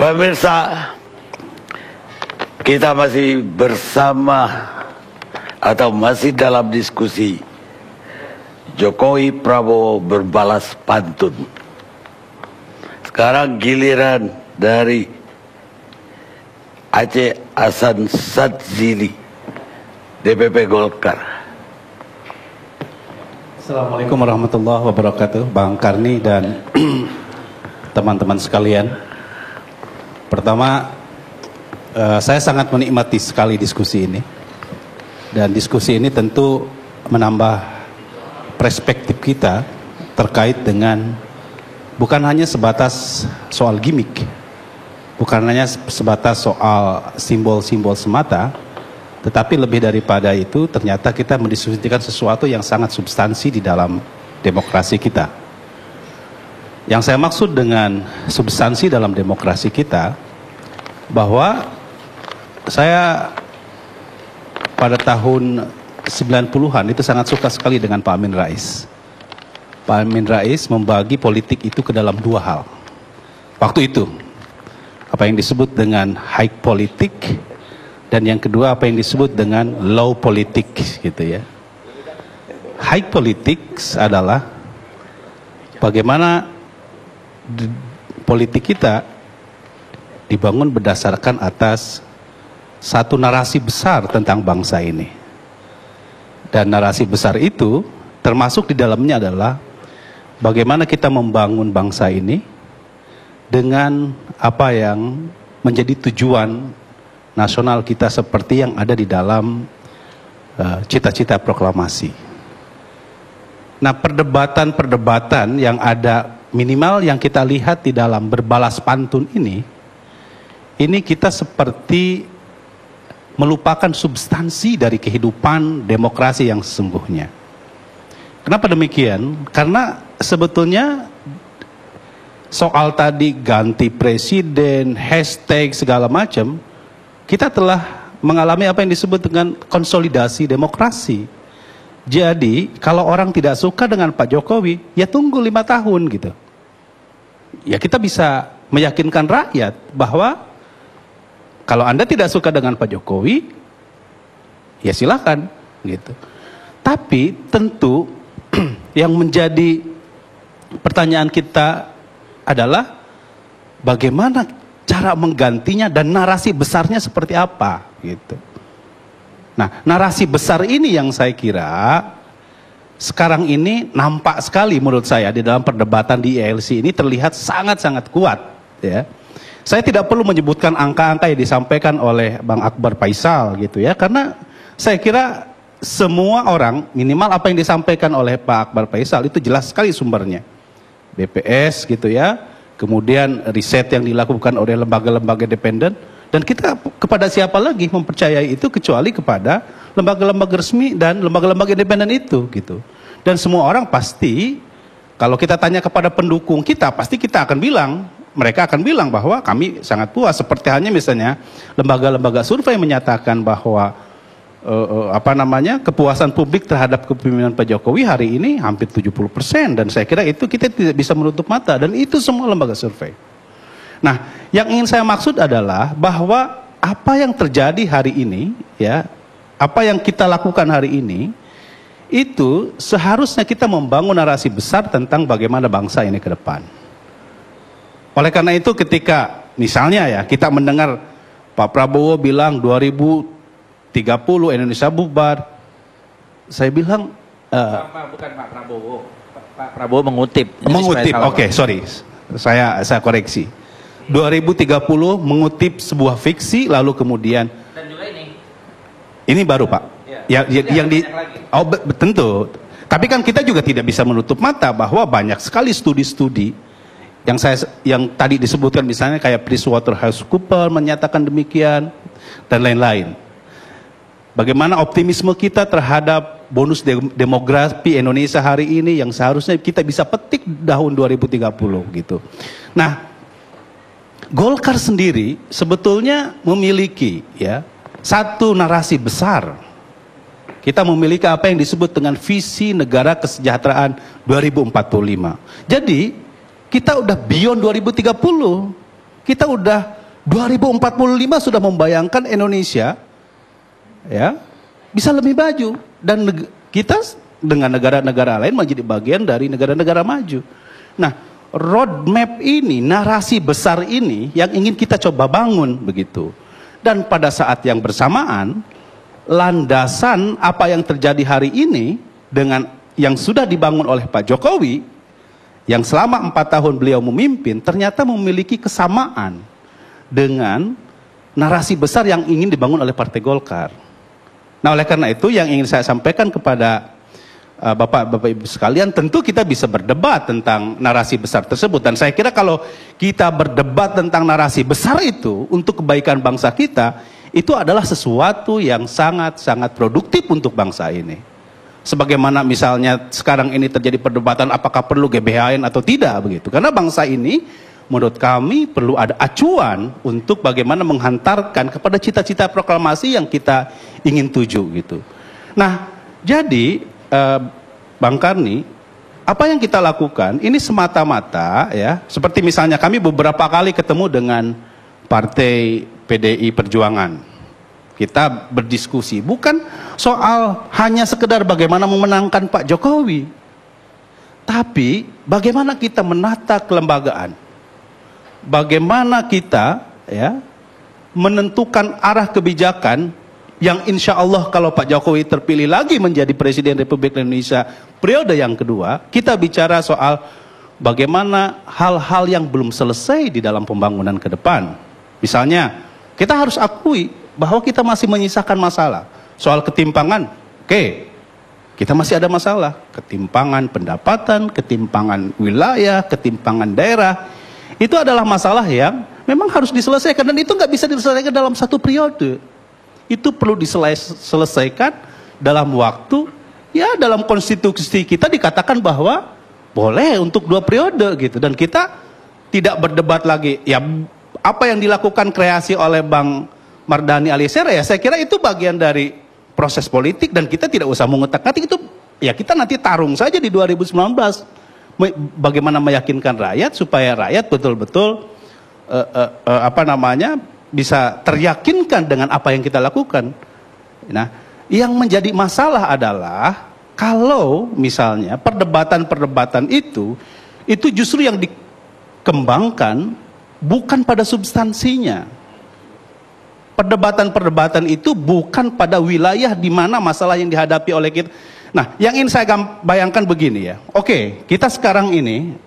Pemirsa, kita masih bersama atau masih dalam diskusi Jokowi Prabowo berbalas pantun. Sekarang giliran dari Aceh Hasan Sadzili, DPP Golkar. Assalamualaikum warahmatullahi wabarakatuh, Bang Karni dan teman-teman sekalian. Pertama, saya sangat menikmati sekali diskusi ini. Dan diskusi ini tentu menambah perspektif kita terkait dengan bukan hanya sebatas soal gimmick, bukan hanya sebatas soal simbol-simbol semata, tetapi lebih daripada itu ternyata kita mendiskusikan sesuatu yang sangat substansi di dalam demokrasi kita. Yang saya maksud dengan substansi dalam demokrasi kita, bahwa saya pada tahun 90-an itu sangat suka sekali dengan Pak Amin Rais. Pak Amin Rais membagi politik itu ke dalam dua hal. Waktu itu, apa yang disebut dengan high politik, dan yang kedua apa yang disebut dengan low politik, gitu ya. High politics adalah bagaimana politik kita dibangun berdasarkan atas satu narasi besar tentang bangsa ini. Dan narasi besar itu termasuk di dalamnya adalah bagaimana kita membangun bangsa ini dengan apa yang menjadi tujuan nasional kita seperti yang ada di dalam cita-cita proklamasi. Nah, perdebatan-perdebatan yang ada, minimal yang kita lihat di dalam berbalas pantun ini kita seperti melupakan substansi dari kehidupan demokrasi yang sesungguhnya. Kenapa demikian? Karena sebetulnya soal tadi ganti presiden, hashtag segala macam, kita telah mengalami apa yang disebut dengan konsolidasi demokrasi. Jadi kalau orang tidak suka dengan Pak Jokowi, ya tunggu 5 tahun gitu. Ya kita bisa meyakinkan rakyat bahwa kalau Anda tidak suka dengan Pak Jokowi, ya silakan gitu. Tapi tentu yang menjadi pertanyaan kita adalah bagaimana cara menggantinya dan narasi besarnya seperti apa gitu. Nah, narasi besar ini yang saya kira sekarang ini nampak sekali menurut saya di dalam perdebatan di ILC ini terlihat sangat-sangat kuat ya. Saya tidak perlu menyebutkan angka-angka yang disampaikan oleh Bang Akbar Faisal gitu ya, karena saya kira semua orang minimal apa yang disampaikan oleh Pak Akbar Faisal itu jelas sekali sumbernya. BPS gitu ya, kemudian riset yang dilakukan oleh lembaga-lembaga independen. Dan kita kepada siapa lagi mempercayai itu kecuali kepada lembaga-lembaga resmi dan lembaga-lembaga independen itu gitu. Dan semua orang pasti kalau kita tanya kepada pendukung kita, pasti kita akan bilang, mereka akan bilang bahwa kami sangat puas. Seperti halnya misalnya lembaga-lembaga survei menyatakan bahwa kepuasan publik terhadap kepemimpinan Pak Jokowi hari ini hampir 70%, dan saya kira itu kita tidak bisa menutup mata, dan itu semua lembaga survei. Nah, yang ingin saya maksud adalah bahwa apa yang terjadi hari ini, ya, apa yang kita lakukan hari ini, itu seharusnya kita membangun narasi besar tentang bagaimana bangsa ini ke depan. Oleh karena itu ketika misalnya ya kita mendengar Pak Prabowo bilang 2030 Indonesia bubar, saya bilang bukan Pak Prabowo. Pak Prabowo mengutip. Oke, sorry, saya koreksi. 2030 mengutip sebuah fiksi, lalu kemudian dan juga ini baru Pak ya, yang di tentu, tapi kan kita juga tidak bisa menutup mata bahwa banyak sekali studi-studi yang tadi disebutkan, misalnya kayak PricewaterhouseCoopers menyatakan demikian dan lain-lain. Bagaimana optimisme kita terhadap bonus demografi Indonesia hari ini yang seharusnya kita bisa petik tahun 2030 gitu. Nah, Golkar sendiri sebetulnya memiliki ya satu narasi besar. Kita memiliki apa yang disebut dengan visi negara kesejahteraan 2045. Jadi kita udah beyond 2030. Kita udah 2045 sudah membayangkan Indonesia ya bisa lebih maju dan kita dengan negara-negara lain menjadi bagian dari negara-negara maju. Nah, roadmap ini, narasi besar ini yang ingin kita coba bangun begitu. Dan pada saat yang bersamaan, landasan apa yang terjadi hari ini dengan yang sudah dibangun oleh Pak Jokowi, yang selama 4 tahun beliau memimpin, ternyata memiliki kesamaan dengan narasi besar yang ingin dibangun oleh Partai Golkar. Nah, oleh karena itu yang ingin saya sampaikan kepada Bapak Ibu sekalian, tentu kita bisa berdebat tentang narasi besar tersebut. Dan saya kira kalau kita berdebat tentang narasi besar itu untuk kebaikan bangsa kita, itu adalah sesuatu yang sangat-sangat produktif untuk bangsa ini. Sebagaimana misalnya sekarang ini terjadi perdebatan apakah perlu GBHN atau tidak begitu. Karena bangsa ini menurut kami perlu ada acuan untuk bagaimana menghantarkan kepada cita-cita proklamasi yang kita ingin tuju gitu. Nah, jadi Bang Karni, apa yang kita lakukan ini semata-mata ya, seperti misalnya kami beberapa kali ketemu dengan Partai PDI Perjuangan. Kita berdiskusi, bukan soal hanya sekedar bagaimana memenangkan Pak Jokowi, tapi bagaimana kita menata kelembagaan, bagaimana kita ya menentukan arah kebijakan yang insya Allah kalau Pak Jokowi terpilih lagi menjadi Presiden Republik Indonesia periode yang kedua, kita bicara soal bagaimana hal-hal yang belum selesai di dalam pembangunan ke depan. Misalnya, kita harus akui bahwa kita masih menyisakan masalah. Soal ketimpangan, oke, kita masih ada masalah. Ketimpangan pendapatan, ketimpangan wilayah, ketimpangan daerah. Itu adalah masalah yang memang harus diselesaikan. Dan itu nggak bisa diselesaikan dalam satu periode. Itu perlu diselesaikan dalam waktu, ya dalam konstitusi kita dikatakan bahwa boleh untuk 2 periode gitu. Dan kita tidak berdebat lagi. Ya apa yang dilakukan kreasi oleh Bang Mardhani Alisera, ya saya kira itu bagian dari proses politik dan kita tidak usah mengutak-atik itu. Ya kita nanti tarung saja di 2019. Bagaimana meyakinkan rakyat supaya rakyat betul-betul bisa teryakinkan dengan apa yang kita lakukan. Nah, yang menjadi masalah adalah kalau misalnya perdebatan-perdebatan itu justru yang dikembangkan bukan pada substansinya. Perdebatan-perdebatan itu bukan pada wilayah di mana masalah yang dihadapi oleh kita. Nah, yang ingin saya bayangkan begini ya. Oke, kita sekarang ini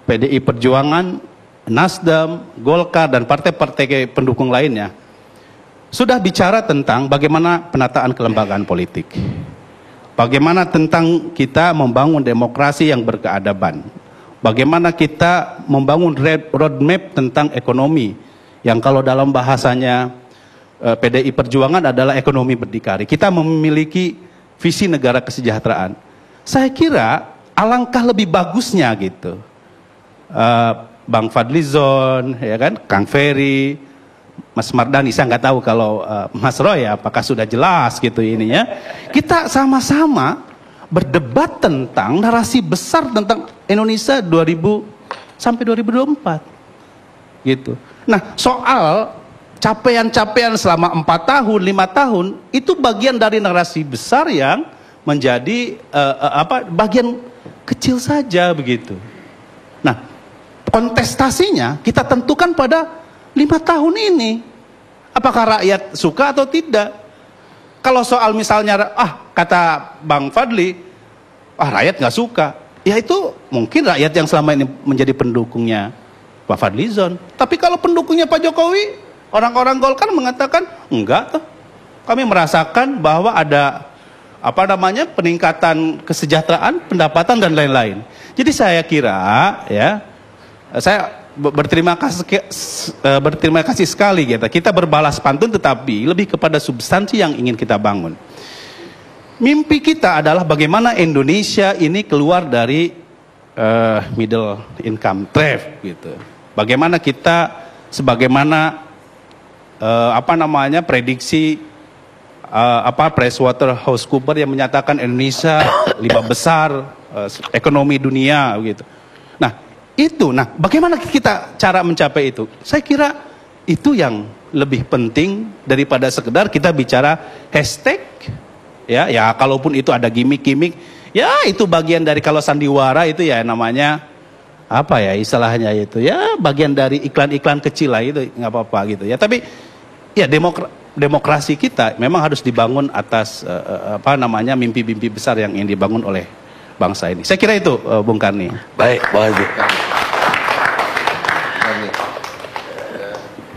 PDI Perjuangan, Nasdem, Golkar, dan partai-partai pendukung lainnya sudah bicara tentang bagaimana penataan kelembagaan politik. Bagaimana tentang kita membangun demokrasi yang berkeadaban. Bagaimana kita membangun roadmap tentang ekonomi. Yang kalau dalam bahasanya PDI Perjuangan adalah ekonomi berdikari. Kita memiliki visi negara kesejahteraan. Saya kira alangkah lebih bagusnya gitu. Bang Fadlizon, ya kan, Kang Ferry, Mas Mardhani, saya nggak tahu kalau Mas Roy apakah sudah jelas gitu ininya. Kita sama-sama berdebat tentang narasi besar tentang Indonesia 2000 sampai 2024. Gitu. Nah, soal capaian-capaian selama 4 tahun, 5 tahun itu bagian dari narasi besar yang menjadi bagian kecil saja begitu. Nah, kontestasinya kita tentukan pada 5 tahun ini. Apakah rakyat suka atau tidak? Kalau soal misalnya, kata Bang Fadli, rakyat nggak suka. Ya itu mungkin rakyat yang selama ini menjadi pendukungnya Pak Fadlizon. Tapi kalau pendukungnya Pak Jokowi, orang-orang Golkar mengatakan, enggak tuh. Kami merasakan bahwa ada peningkatan kesejahteraan, pendapatan dan lain-lain. Jadi saya kira ya, saya berterima kasih sekali kita berbalas pantun tetapi lebih kepada substansi yang ingin kita bangun. Mimpi kita adalah bagaimana Indonesia ini keluar dari middle income trap gitu. Bagaimana kita sebagaimana prediksi PricewaterhouseCoopers yang menyatakan Indonesia 5 besar ekonomi dunia gitu. Nah, Itu, nah bagaimana kita cara mencapai itu? Saya kira itu yang lebih penting daripada sekedar kita bicara hashtag, ya kalaupun itu ada gimmick-gimmick, ya itu bagian dari kalau sandiwara itu ya namanya apa ya istilahnya itu ya bagian dari iklan-iklan kecil lah itu nggak apa-apa gitu ya. Tapi ya demokrasi kita memang harus dibangun atas mimpi-mimpi besar yang ingin dibangun oleh bangsa ini. Saya kira itu Bung Karni. Baik, Pak Haji.